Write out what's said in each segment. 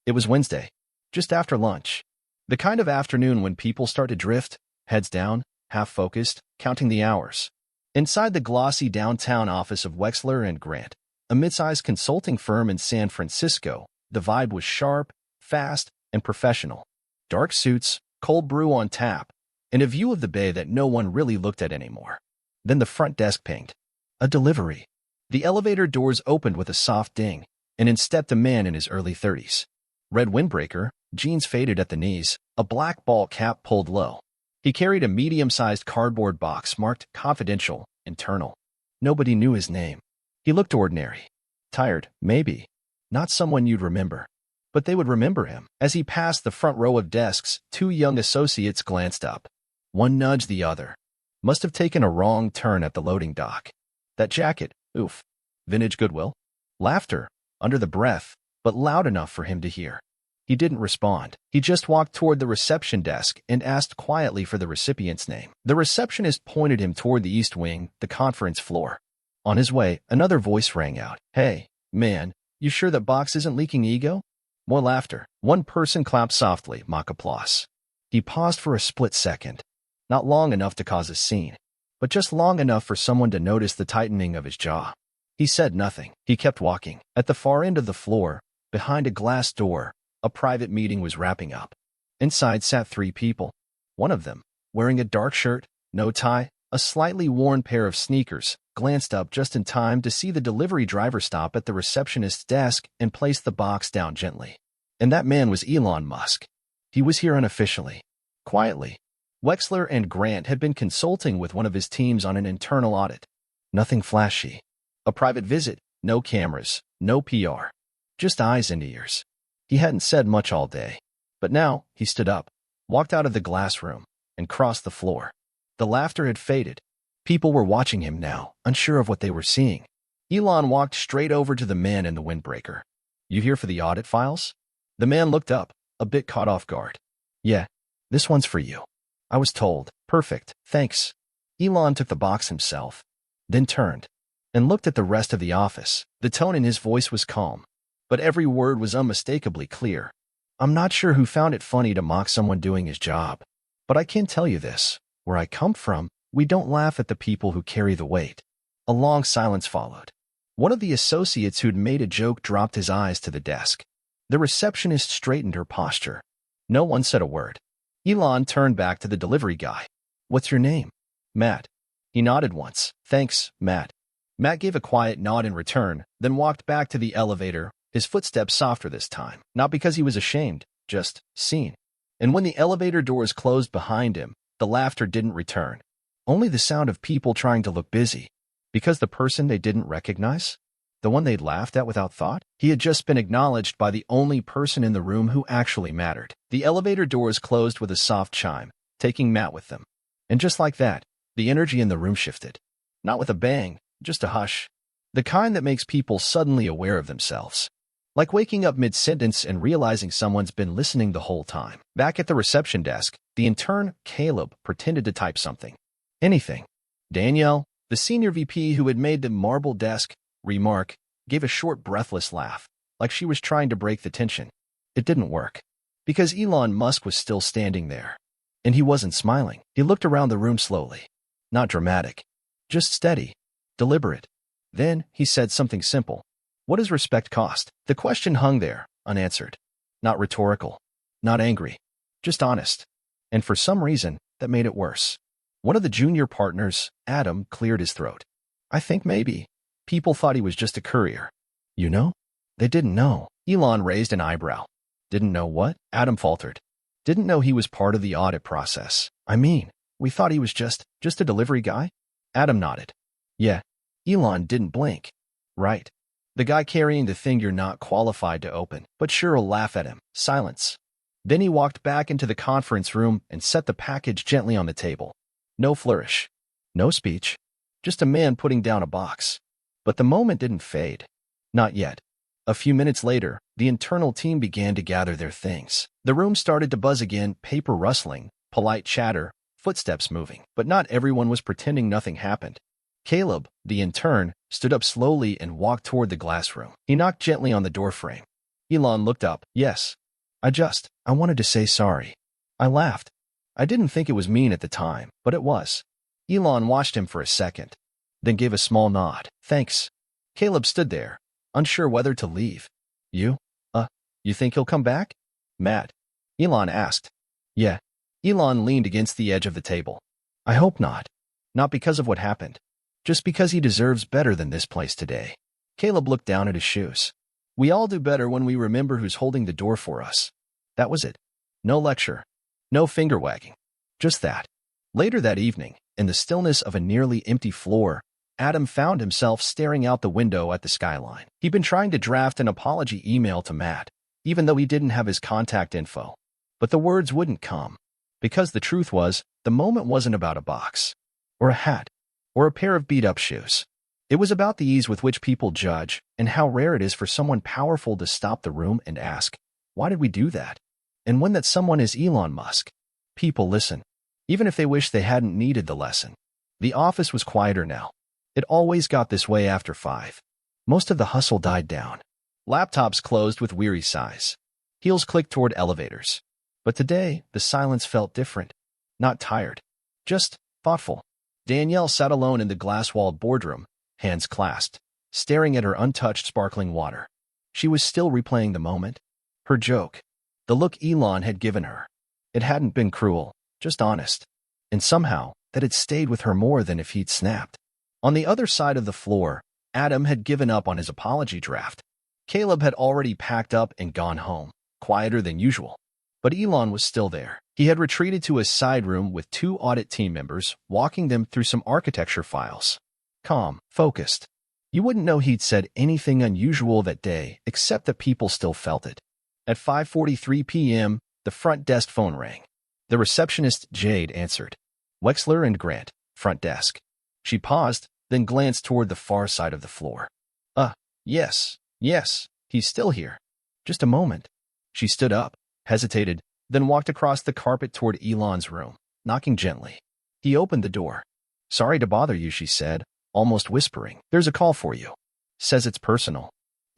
It was Wednesday, just after lunch. The kind of afternoon when people start to drift, heads down, half-focused, counting the hours. Inside the glossy downtown office of Wexler and Grant, a mid-sized consulting firm in San Francisco, the vibe was sharp, fast, and professional. Dark suits, cold brew on tap, and a view of the bay that no one really looked at anymore. Then the front desk pinged. A delivery. The elevator doors opened with a soft ding, and in stepped a man in his early 30s. Red windbreaker, jeans faded at the knees, a black ball cap pulled low. He carried a medium-sized cardboard box marked confidential, internal. Nobody knew his name. He looked ordinary. Tired, maybe. Not someone you'd remember. But they would remember him. As he passed the front row of desks, two young associates glanced up. One nudged the other. Must have taken a wrong turn at the loading dock. That jacket, oof. Vintage Goodwill? Laughter, under the breath, but loud enough for him to hear. He didn't respond. He just walked toward the reception desk and asked quietly for the recipient's name. The receptionist pointed him toward the east wing, the conference floor. On his way, another voice rang out. Hey, man, you sure that box isn't leaking ego? More laughter. One person clapped softly, mock applause. He paused for a split second. Not long enough to cause a scene, but just long enough for someone to notice the tightening of his jaw. He said nothing. He kept walking. At the far end of the floor, behind a glass door, a private meeting was wrapping up. Inside sat three people. One of them, wearing a dark shirt, no tie, a slightly worn pair of sneakers, glanced up just in time to see the delivery driver stop at the receptionist's desk and place the box down gently. And that man was Elon Musk. He was here unofficially. Quietly. Wexler and Grant had been consulting with one of his teams on an internal audit. Nothing flashy. A private visit, no cameras, no PR. Just eyes and ears. He hadn't said much all day. But now, he stood up, walked out of the glass room, and crossed the floor. The laughter had faded. People were watching him now, unsure of what they were seeing. Elon walked straight over to the man in the windbreaker. You here for the audit files? The man looked up, a bit caught off guard. Yeah, this one's for you. I was told. Perfect, thanks. Elon took the box himself, then turned and looked at the rest of the office. The tone in his voice was calm, but every word was unmistakably clear. I'm not sure who found it funny to mock someone doing his job, but I can tell you this. Where I come from, we don't laugh at the people who carry the weight. A long silence followed. One of the associates who'd made a joke dropped his eyes to the desk. The receptionist straightened her posture. No one said a word. Elon turned back to the delivery guy. What's your name? Matt. He nodded once. Thanks, Matt. Matt gave a quiet nod in return, then walked back to the elevator, his footsteps softer this time. Not because he was ashamed, just seen. And when the elevator doors closed behind him, the laughter didn't return. Only the sound of people trying to look busy. Because the person they didn't recognize? The one they'd laughed at without thought? He had just been acknowledged by the only person in the room who actually mattered. The elevator doors closed with a soft chime, taking Matt with them. And just like that, the energy in the room shifted. Not with a bang, just a hush. The kind that makes people suddenly aware of themselves. Like waking up mid-sentence and realizing someone's been listening the whole time. Back at the reception desk, the intern, Caleb, pretended to type something. Anything. Danielle, the senior VP who had made the marble desk remark, gave a short breathless laugh, like she was trying to break the tension. It didn't work. Because Elon Musk was still standing there. And he wasn't smiling. He looked around the room slowly. Not dramatic. Just steady. Deliberate. Then, he said something simple. What does respect cost? The question hung there, unanswered. Not rhetorical. Not angry. Just honest. And for some reason, that made it worse. One of the junior partners, Adam, cleared his throat. I think maybe. People thought he was just a courier. You know? They didn't know. Elon raised an eyebrow. Didn't know what? Adam faltered. Didn't know he was part of the audit process. I mean, we thought he was just a delivery guy? Adam nodded. Yeah. Elon didn't blink. Right. The guy carrying the thing you're not qualified to open, but sure'll laugh at him. Silence. Then he walked back into the conference room and set the package gently on the table. No flourish. No speech. Just a man putting down a box. But the moment didn't fade. Not yet. A few minutes later, the internal team began to gather their things. The room started to buzz again, paper rustling, polite chatter, footsteps moving. But not everyone was pretending nothing happened. Caleb, the intern, stood up slowly and walked toward the glass room. He knocked gently on the doorframe. Elon looked up. Yes. I wanted to say sorry. I laughed. I didn't think it was mean at the time, but it was. Elon watched him for a second, then gave a small nod. Thanks. Caleb stood there, unsure whether to leave. You think he'll come back? Matt. Elon asked. Yeah. Elon leaned against the edge of the table. I hope not. Not because of what happened. Just because he deserves better than this place today. Caleb looked down at his shoes. We all do better when we remember who's holding the door for us. That was it. No lecture. No finger wagging. Just that. Later that evening, in the stillness of a nearly empty floor, Adam found himself staring out the window at the skyline. He'd been trying to draft an apology email to Matt, even though he didn't have his contact info. But the words wouldn't come. Because the truth was, the moment wasn't about a box, or a hat, or a pair of beat-up shoes. It was about the ease with which people judge, and how rare it is for someone powerful to stop the room and ask, why did we do that? And when that someone is Elon Musk, people listen, even if they wish they hadn't needed the lesson. The office was quieter now. It always got this way after 5. Most of the hustle died down. Laptops closed with weary sighs. Heels clicked toward elevators. But today, the silence felt different. Not tired. Just thoughtful. Danielle sat alone in the glass-walled boardroom, hands clasped, staring at her untouched sparkling water. She was still replaying the moment. Her joke. The look Elon had given her. It hadn't been cruel, just honest. And somehow, that had stayed with her more than if he'd snapped. On the other side of the floor, Adam had given up on his apology draft. Caleb had already packed up and gone home, quieter than usual. But Elon was still there. He had retreated to his side room with 2 audit team members, walking them through some architecture files. Calm, focused. You wouldn't know he'd said anything unusual that day, except that people still felt it. At 5:43 p.m., the front desk phone rang. The receptionist, Jade, answered. Wexler and Grant, front desk. She paused, then glanced toward the far side of the floor. Yes, he's still here. Just a moment. She stood up, hesitated, then walked across the carpet toward Elon's room, knocking gently. He opened the door. Sorry to bother you, she said, almost whispering. There's a call for you. Says it's personal.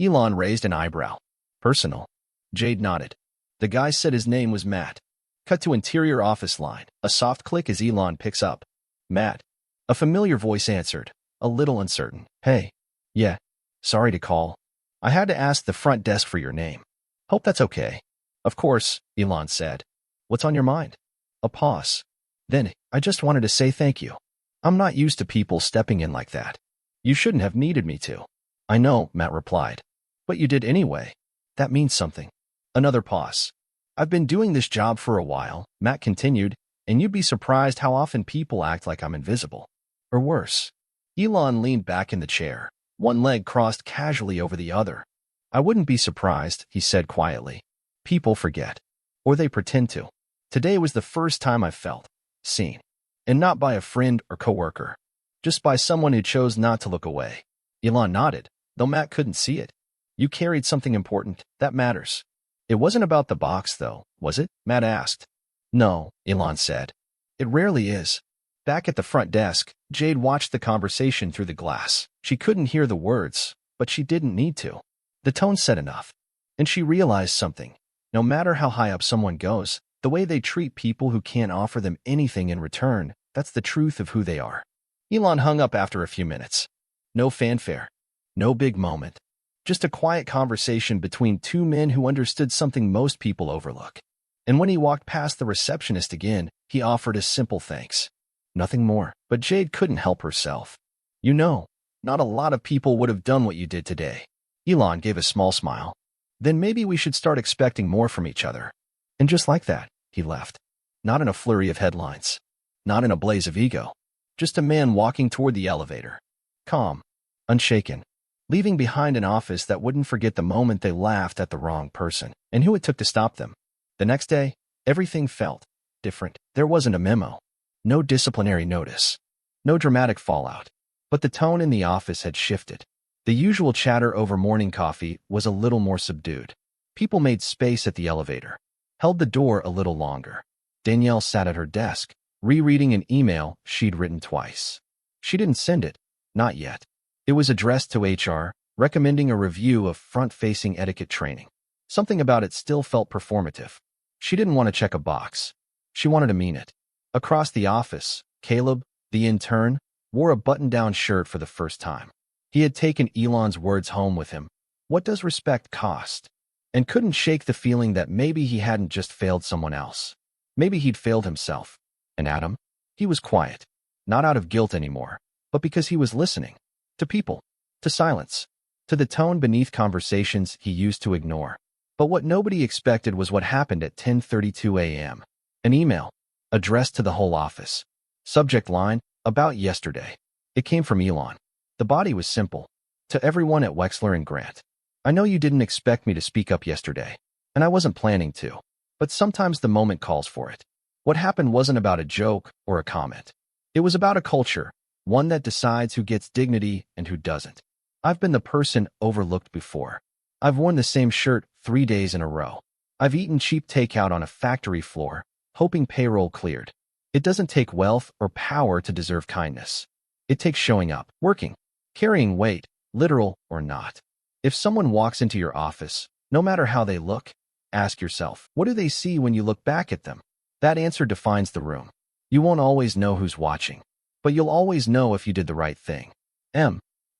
Elon raised an eyebrow. Personal? Jade nodded. The guy said his name was Matt. Cut to interior office line. A soft click as Elon picks up. Matt. A familiar voice answered, a little uncertain. Hey. Yeah. Sorry to call. I had to ask the front desk for your name. Hope that's okay. Of course, Elon said. What's on your mind? A pause. Then, I just wanted to say thank you. I'm not used to people stepping in like that. You shouldn't have needed me to. I know, Matt replied. But you did anyway. That means something. Another pause. I've been doing this job for a while, Matt continued, and you'd be surprised how often people act like I'm invisible. Or worse. Elon leaned back in the chair, one leg crossed casually over the other. I wouldn't be surprised, he said quietly. People forget. Or they pretend to. Today was the first time I felt seen. And not by a friend or coworker. Just by someone who chose not to look away. Elon nodded, though Matt couldn't see it. You carried something important. That matters. It wasn't about the box, though, was it? Matt asked. No, Elon said. It rarely is. Back at the front desk, Jade watched the conversation through the glass. She couldn't hear the words, but she didn't need to. The tone said enough. And she realized something. No matter how high up someone goes, the way they treat people who can't offer them anything in return, that's the truth of who they are. Elon hung up after a few minutes. No fanfare. No big moment. Just a quiet conversation between 2 men who understood something most people overlook. And when he walked past the receptionist again, he offered a simple thanks. Nothing more. But Jade couldn't help herself. You know, not a lot of people would have done what you did today. Elon gave a small smile. Then maybe we should start expecting more from each other. And just like that, he left. Not in a flurry of headlines. Not in a blaze of ego. Just a man walking toward the elevator. Calm. Unshaken. Leaving behind an office that wouldn't forget the moment they laughed at the wrong person, and who it took to stop them. The next day, everything felt different. There wasn't a memo. No disciplinary notice. No dramatic fallout. But the tone in the office had shifted. The usual chatter over morning coffee was a little more subdued. People made space at the elevator. Held the door a little longer. Danielle sat at her desk, rereading an email she'd written twice. She didn't send it. Not yet. It was addressed to HR, recommending a review of front-facing etiquette training. Something about it still felt performative. She didn't want to check a box. She wanted to mean it. Across the office, Caleb, the intern, wore a button-down shirt for the first time. He had taken Elon's words home with him. What does respect cost? And couldn't shake the feeling that maybe he hadn't just failed someone else. Maybe he'd failed himself. And Adam? He was quiet. Not out of guilt anymore, but because he was listening. To people. To silence. To the tone beneath conversations he used to ignore. But what nobody expected was what happened at 10:32 a.m. An email. Addressed to the whole office. Subject line, about yesterday. It came from Elon. The body was simple. To everyone at Wexler and Grant. I know you didn't expect me to speak up yesterday, and I wasn't planning to. But sometimes the moment calls for it. What happened wasn't about a joke or a comment. It was about a culture, one that decides who gets dignity and who doesn't. I've been the person overlooked before. I've worn the same shirt 3 days in a row. I've eaten cheap takeout on a factory floor, hoping payroll cleared. It doesn't take wealth or power to deserve kindness. It takes showing up, working, carrying weight, literal or not. If someone walks into your office, no matter how they look, ask yourself, what do they see when you look back at them? That answer defines the room. You won't always know who's watching, but you'll always know if you did the right thing.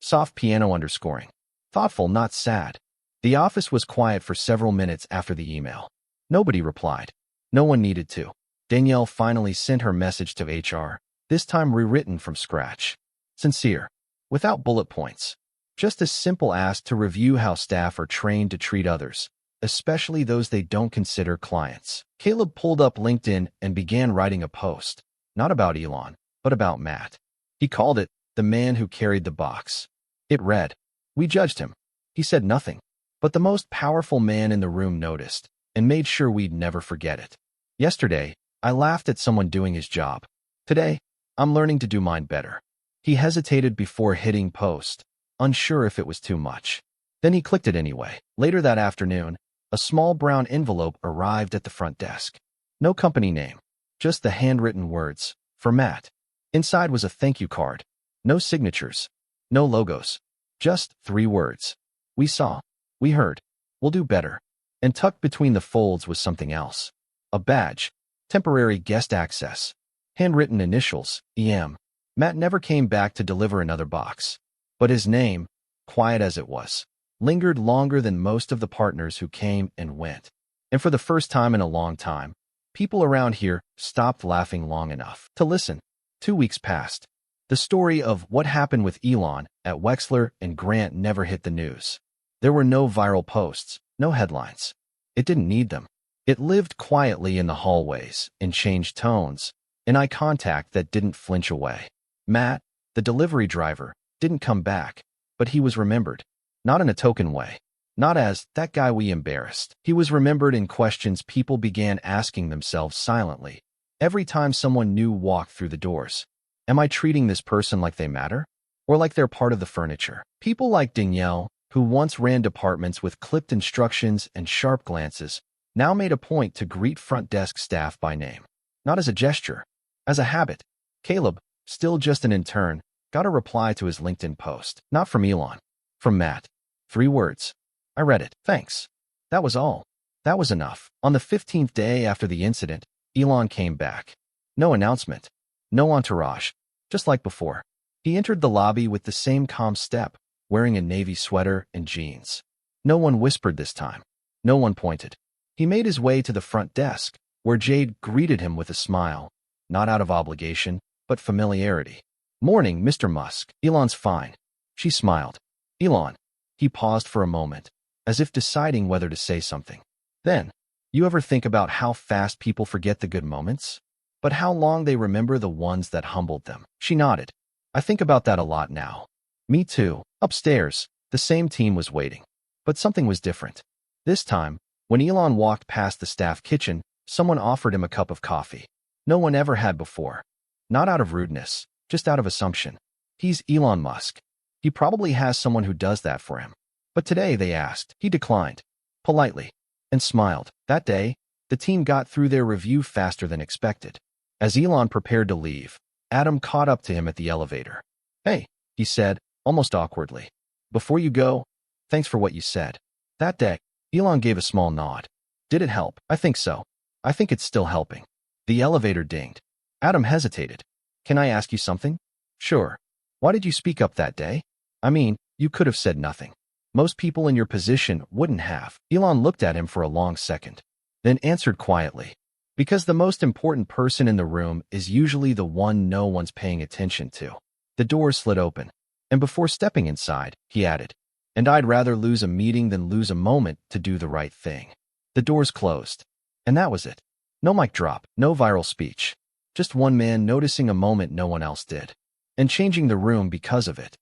Soft piano underscoring. Thoughtful, not sad. The office was quiet for several minutes after the email. Nobody replied. No one needed to. Danielle finally sent her message to HR, this time rewritten from scratch. Sincere. Without bullet points. Just a simple ask to review how staff are trained to treat others, especially those they don't consider clients. Caleb pulled up LinkedIn and began writing a post, not about Elon, but about Matt. He called it, the man who carried the box. It read, we judged him. He said nothing, but the most powerful man in the room noticed and made sure we'd never forget it. Yesterday, I laughed at someone doing his job. Today, I'm learning to do mine better. He hesitated before hitting post, unsure if it was too much. Then he clicked it anyway. Later that afternoon, a small brown envelope arrived at the front desk. No company name, just the handwritten words, for Matt. Inside was a thank you card. No signatures, no logos, just 3 words. We saw, we heard, we'll do better. And tucked between the folds was something else. A badge, temporary guest access, handwritten initials, EM. Matt never came back to deliver another box. But his name, quiet as it was, lingered longer than most of the partners who came and went. And for the first time in a long time, people around here stopped laughing long enough to listen. 2 weeks passed. The story of what happened with Elon at Wexler and Grant never hit the news. There were no viral posts, no headlines. It didn't need them. It lived quietly in the hallways, in changed tones, in eye contact that didn't flinch away. Matt, the delivery driver, didn't come back, but he was remembered. Not in a token way. Not as, that guy we embarrassed. He was remembered in questions people began asking themselves silently. Every time someone new walked through the doors. Am I treating this person like they matter? Or like they're part of the furniture? People like Danielle, who once ran departments with clipped instructions and sharp glances, now made a point to greet front desk staff by name. Not as a gesture, as a habit. Caleb, still just an intern, got a reply to his LinkedIn post. Not from Elon. From Matt. 3 words. I read it. Thanks. That was all. That was enough. On the 15th day after the incident, Elon came back. No announcement. No entourage. Just like before. He entered the lobby with the same calm step, wearing a navy sweater and jeans. No one whispered this time. No one pointed. He made his way to the front desk, where Jade greeted him with a smile, not out of obligation, but familiarity. Morning, Mr. Musk. Elon's fine. She smiled. Elon. He paused for a moment, as if deciding whether to say something. Then, you ever think about how fast people forget the good moments? But how long they remember the ones that humbled them? She nodded. I think about that a lot now. Me too. Upstairs, the same team was waiting. But something was different. This time, when Elon walked past the staff kitchen, someone offered him a cup of coffee. No one ever had before. Not out of rudeness, just out of assumption. He's Elon Musk. He probably has someone who does that for him. But today, they asked. He declined. Politely. And smiled. That day, the team got through their review faster than expected. As Elon prepared to leave, Adam caught up to him at the elevator. Hey, he said, almost awkwardly. Before you go, thanks for what you said. That day, Elon gave a small nod. Did it help? I think so. I think it's still helping. The elevator dinged. Adam hesitated. Can I ask you something? Sure. Why did you speak up that day? I mean, you could have said nothing. Most people in your position wouldn't have. Elon looked at him for a long second, then answered quietly. Because the most important person in the room is usually the one no one's paying attention to. The door slid open, and before stepping inside, he added, and I'd rather lose a meeting than lose a moment to do the right thing. The doors closed, and that was it. No mic drop, no viral speech. Just one man noticing a moment no one else did, and changing the room because of it.